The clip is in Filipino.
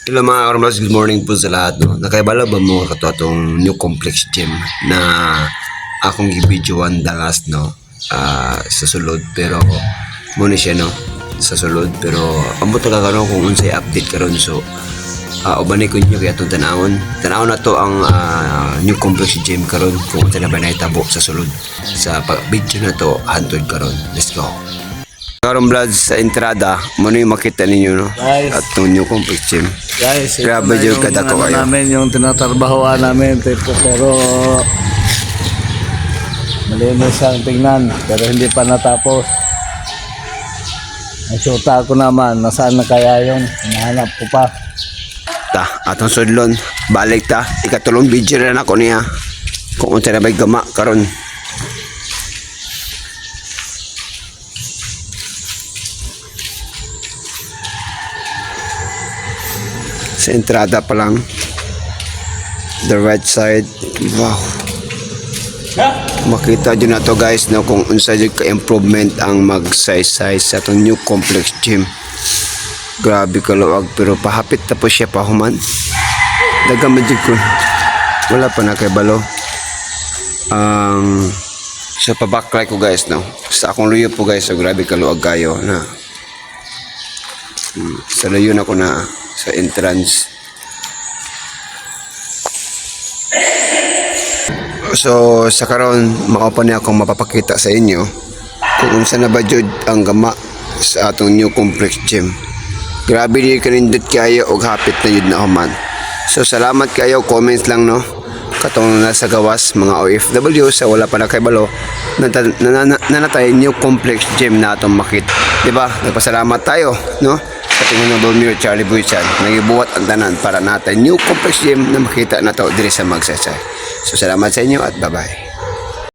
Hello mga Armas, good morning po sa lahat. No? Nakaibala ba mo kato atong new complex gym na akong gibidyoan dalas no sa sulod pero muna siya no sa sulod pero ambot ka karon kung unsay update karon so ubanay ko nyo kaya itong tanawon na to ang new complex gym karon kung unsay na ba naitabo sa sulod sa video na to hantod karon. Let's go. Karon blood sa entrada mo yung makita ninyo no Guys. at itong new complex gym. Guys, ito Grabe na yung kadako kayo. namin, yung tinatrabahoan namin, pero malinis ang tingnan, pero hindi pa natapos. Ang syuta ko naman, nasaan na kaya yun? Hinahanap ko pa. Atong sudlon balik ta ikatulong video na ako niya kung unsa na bay gama karon. Sa entrada pa lang the right side, wow, makita dyan na to guys no, kung unsa dyan ka-improvement ang mag-size sa itong new complex gym. Grabe kaluwag pero pahapit na po siya pahuman dagaman dyan ko wala pa na kay balo so pabacklight ko guys no sa akong luyo po guys, so grabe kaluwag kayo na sa luyo na ko na sa entrance. So sa karon makapan niya akong mapapakita sa inyo kung unsa na ba jud ang gama sa atong new complex gym. Grabe ni kanindot kayo og hapit na yun na human. So salamat kayo, comments lang no. Katong nasa gawas mga OFW sa wala pa na kay balo nanatay new complex gym na atong makit. Diba? Nagpasalamat tayo no. Sa tingin ng Dolmio Charlie Buichan, nagibuhat ang tanan para natin new complex gym na makita na to diri sa Magsaysay. So salamat sa inyo at bye bye.